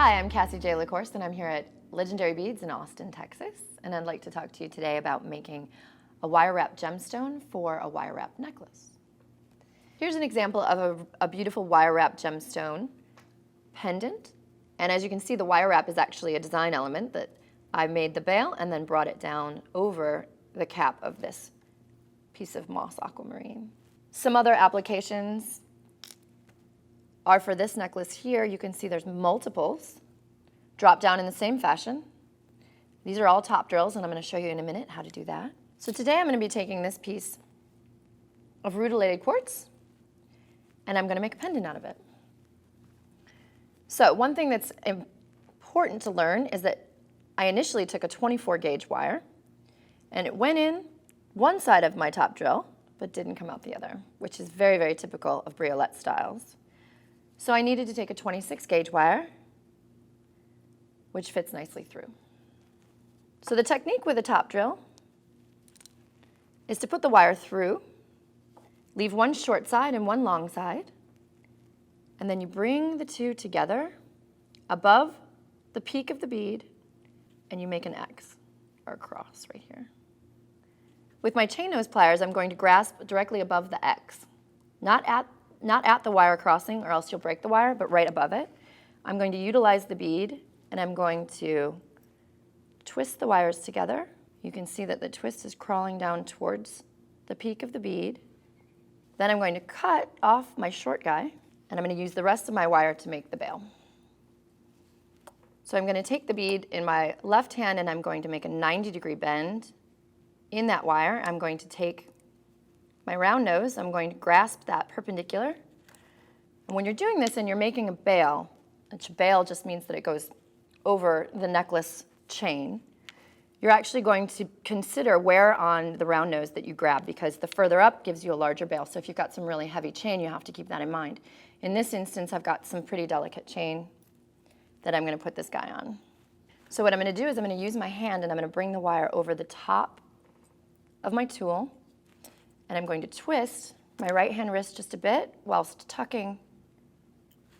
Hi, I'm Cassie J, LaCourse, and I'm here at Legendary Beads in Austin, Texas, and I'd like to talk to you today about making a wire wrap gemstone for a wire wrap necklace. Here's an example of a beautiful wire wrap gemstone pendant, and as you can see, the wire wrap is actually a design element that I made the bail and then brought it down over the cap of this piece of moss aquamarine. Some other applications are for this necklace here. You can see there's multiples drop down in the same fashion. These are all top drills, and I'm going to show you in a minute how to do that. So today I'm going to be taking this piece of rutilated quartz, and I'm going to make a pendant out of it. So one thing that's important to learn is that I initially took a 24 gauge wire, and it went in one side of my top drill, but didn't come out the other, which is very, very typical of briolette styles. So I needed to take a 26 gauge wire, which fits nicely through. So the technique with a top drill is to put the wire through, leave one short side and one long side, and then you bring the two together above the peak of the bead, and you make an X or a cross right here. With my chain nose pliers, I'm going to grasp directly above the X, not at the wire crossing, or else you'll break the wire, but right above it. I'm going to utilize the bead, and I'm going to twist the wires together. You can see that the twist is crawling down towards the peak of the bead. Then I'm going to cut off my short guy, and I'm going to use the rest of my wire to make the bail. So I'm going to take the bead in my left hand, and I'm going to make a 90-degree bend in that wire. I'm going to take my round nose, I'm going to grasp that perpendicular. And when you're doing this and you're making a bail, which bail just means that it goes over the necklace chain, you're actually going to consider where on the round nose that you grab, because the further up gives you a larger bail. So if you've got some really heavy chain, you have to keep that in mind. In this instance, I've got some pretty delicate chain that I'm going to put this guy on. So what I'm going to do is I'm going to use my hand, and I'm going to bring the wire over the top of my tool, and I'm going to twist my right hand wrist just a bit whilst tucking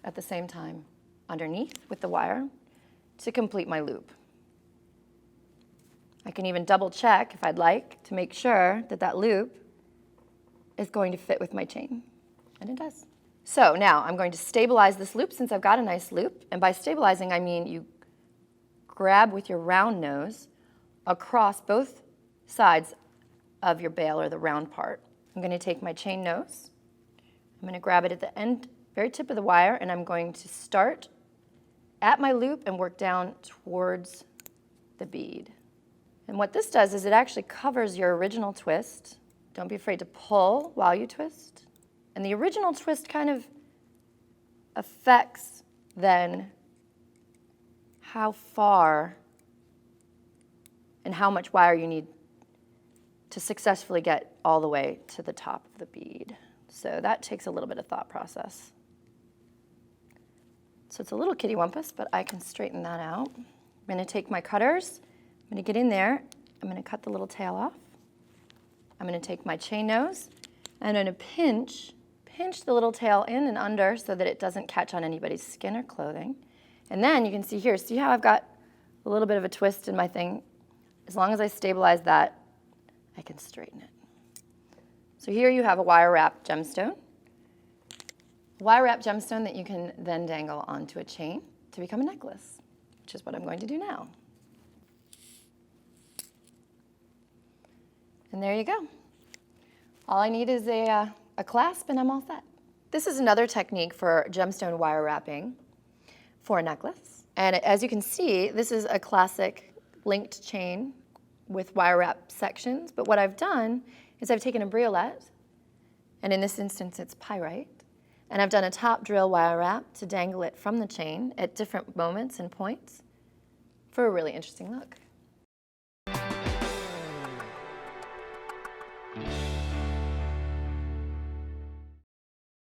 at the same time underneath with the wire to complete my loop. I can even double check if I'd like to make sure that that loop is going to fit with my chain, and it does. So now I'm going to stabilize this loop since I've got a nice loop, and by stabilizing I mean you grab with your round nose across both sides of your bail, or the round part. I'm going to take my chain nose, I'm going to grab it at the end, very tip of the wire, and I'm going to start at my loop and work down towards the bead. And what this does is it actually covers your original twist. Don't be afraid to pull while you twist. And the original twist kind of affects then how far and how much wire you need to successfully get all the way to the top of the bead. So that takes a little bit of thought process. So it's a little kitty wampus, but I can straighten that out. I'm going to take my cutters, I'm going to get in there, I'm going to cut the little tail off. I'm going to take my chain nose, and I'm going to pinch the little tail in and under so that it doesn't catch on anybody's skin or clothing. And then you can see here, see how I've got a little bit of a twist in my thing? As long as I stabilize that, I can straighten it. So here you have a wire wrap gemstone. Wire wrap gemstone that you can then dangle onto a chain to become a necklace, which is what I'm going to do now. And there you go. All I need is a clasp, and I'm all set. This is another technique for gemstone wire wrapping for a necklace. And as you can see, this is a classic linked chain with wire wrap sections, but what I've done is I've taken a briolette, and in this instance it's pyrite, and I've done a top drill wire wrap to dangle it from the chain at different moments and points for a really interesting look.